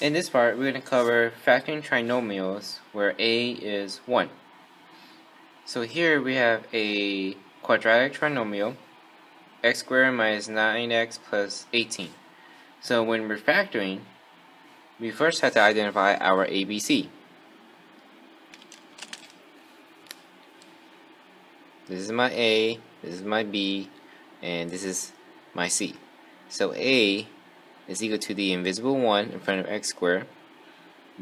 In this part, we're going to cover factoring trinomials where a is 1. So here we have a quadratic trinomial, x squared minus 9x plus 18. So when we're factoring, we first have to identify our ABC. This is my A, this is my B, and this is my C. So A is equal to the invisible 1 in front of x squared.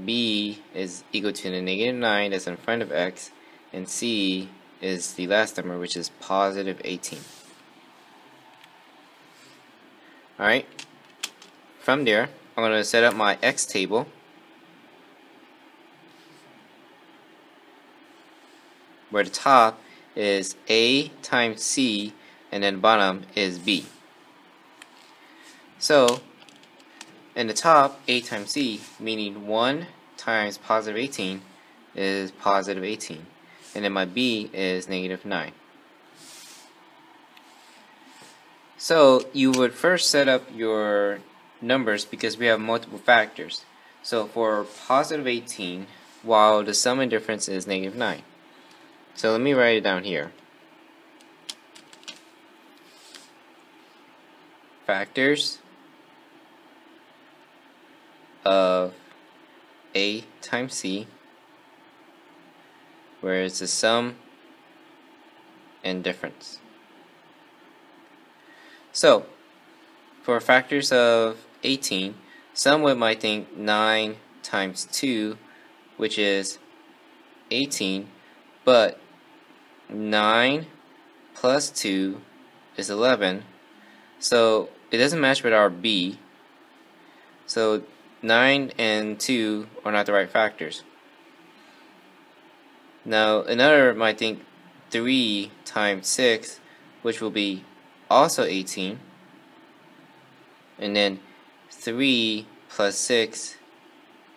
B is equal to the negative 9 that's in front of x. And C is the last number, which is positive 18. Alright, from there, I'm going to set up my x table, where the top is A times C and then bottom is B. So in the top, A times C, meaning 1 times positive 18 is positive 18. And then my B is negative 9. So you would first set up your numbers because we have multiple factors. So for positive 18, while the sum and difference is negative 9. So let me write it down here. Factors of A times C, where it's the sum and difference. So for factors of 18, someone might think 9 times 2, which is 18, but 9 plus 2 is 11, so it doesn't match with our B. So 9 and 2 are not the right factors. Now another might think 3 times 6, which will be also 18, and then 3 plus 6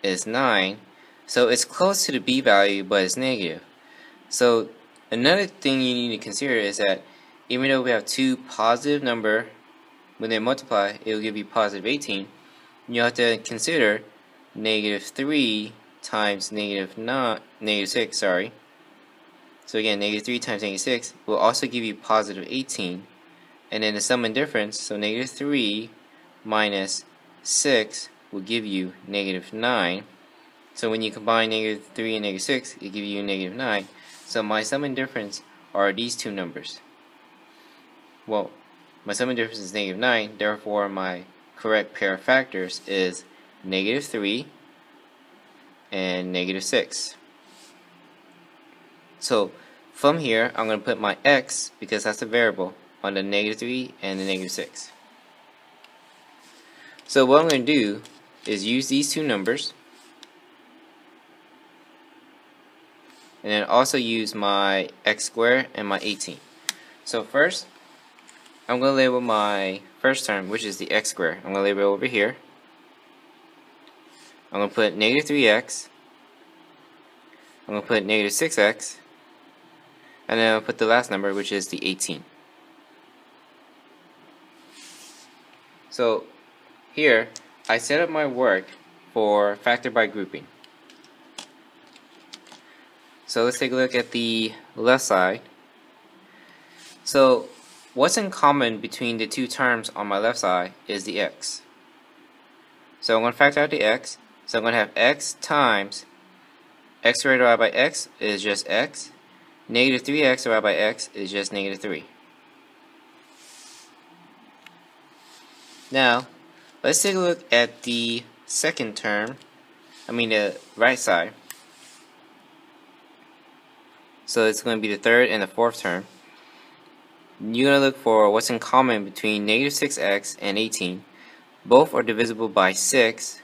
is 9, so it's close to the B value, but it's negative. So another thing you need to consider is that even though we have two positive numbers, when they multiply, it will give you positive 18. You have to consider negative 3 times negative 6, sorry. So again, negative 3 times negative 6 will also give you positive 18. And then the sum and difference, so negative 3 minus 6 will give you negative 9. So when you combine negative 3 and negative 6, it gives you negative 9. So my sum and difference are these two numbers. Well, my sum and difference is negative 9, therefore my correct pair of factors is negative 3 and negative 6. So from here, I'm going to put my x, because that's a variable, on the negative 3 and the negative 6. So what I'm going to do is use these two numbers, and then also use my x squared and my 18. So first, I'm going to label my first term, which is the x squared. I'm going to label it over here. I'm going to put negative 3x. I'm going to put negative 6x. And then I'll put the last number, which is the 18. So here, I set up my work for factor by grouping. So let's take a look at the left side. So what's in common between the two terms on my left side is the x. So I'm going to factor out the x. So I'm going to have x times x squared divided by x is just x. Negative 3x divided by x is just negative 3. Now, let's take a look at the second term, the right side. So it's going to be the third and the fourth term. You're going to look for what's in common between negative 6x and 18. Both are divisible by 6,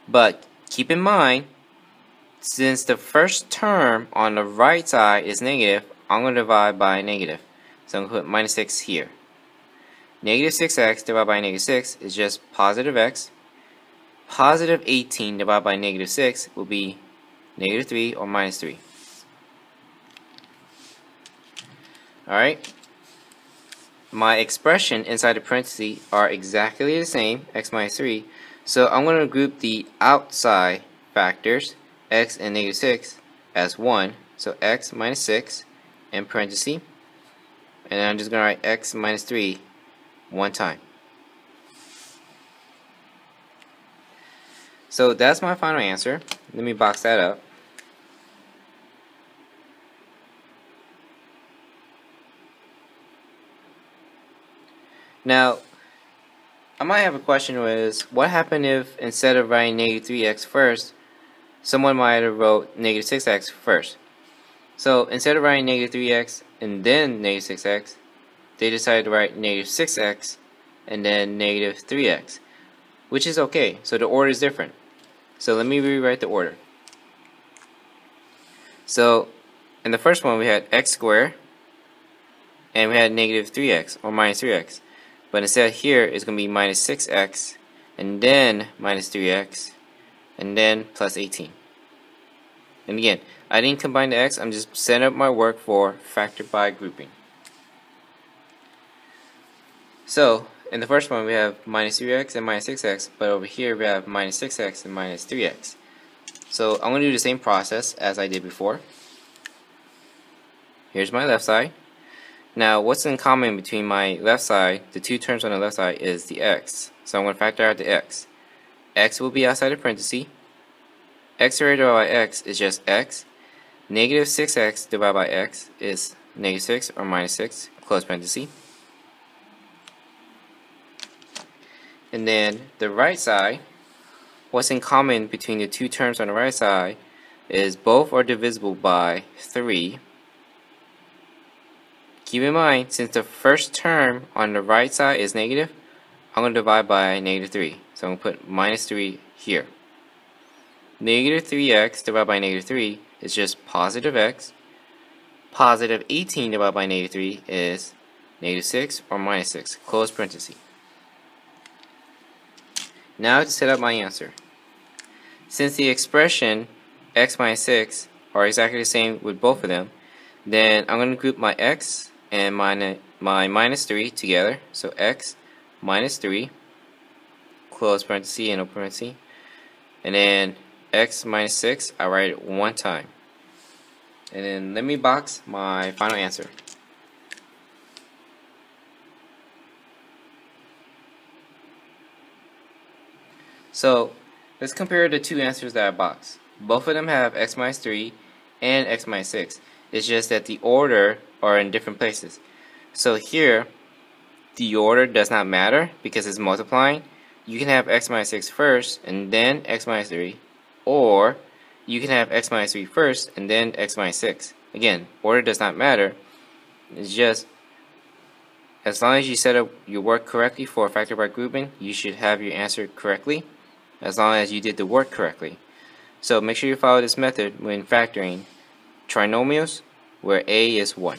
but keep in mind, since the first term on the right side is negative, I'm going to divide by negative. So I'm going to put minus 6 here. Negative 6x divided by negative 6 is just positive x. Positive 18 divided by negative 6 will be negative 3 or minus 3. Alright. My expression inside the parentheses are exactly the same, x minus 3. So I'm going to group the outside factors, x and negative 6, as 1. So x minus 6 in parentheses. And then I'm just going to write x minus 3 one time. So that's my final answer. Let me box that up. Now, I might have a question was, what happened if instead of writing negative 3x first, someone might have wrote negative 6x first? So instead of writing negative 3x and then negative 6x, they decided to write negative 6x and then negative 3x, which is okay. So the order is different. So let me rewrite the order. So in the first one we had x squared and we had negative 3x or minus 3x. But instead here it's going to be minus 6x and then minus 3x and then plus 18. And again, I didn't combine the x, I'm just setting up my work for factor by grouping. So in the first one we have minus 3x and minus 6x, but over here we have minus 6x and minus 3x. So I'm going to do the same process as I did before. Here's my left side. Now what's in common between my left side, the two terms on the left side, is the x. So I'm going to factor out the x. X will be outside of parentheses. X divided by x is just x. Negative 6x divided by x is negative 6 or minus 6, close parentheses. And then the right side, what's in common between the two terms on the right side is both are divisible by 3. Keep in mind, since the first term on the right side is negative, I'm going to divide by negative 3. So I'm going to put minus 3 here. Negative 3x divided by negative 3 is just positive x. Positive 18 divided by negative 3 is negative 6 or minus 6, close parentheses. Now to set up my answer. Since the expression x minus 6 are exactly the same with both of them, then I'm going to group my x and my minus 3 together. So x minus 3, close parenthesis and open parenthesis. And then x minus 6, I write it one time. And then let me box my final answer. So let's compare the two answers that I boxed. Both of them have x minus 3 and x minus 6. It's just that the order are in different places. So here, the order does not matter because it's multiplying. You can have x minus 6 first and then x minus 3. Or you can have x minus 3 first and then x minus 6. Again, order does not matter. It's just as long as you set up your work correctly for factor by grouping, you should have your answer correctly, as long as you did the work correctly. So make sure you follow this method when factoring trinomials where a is 1.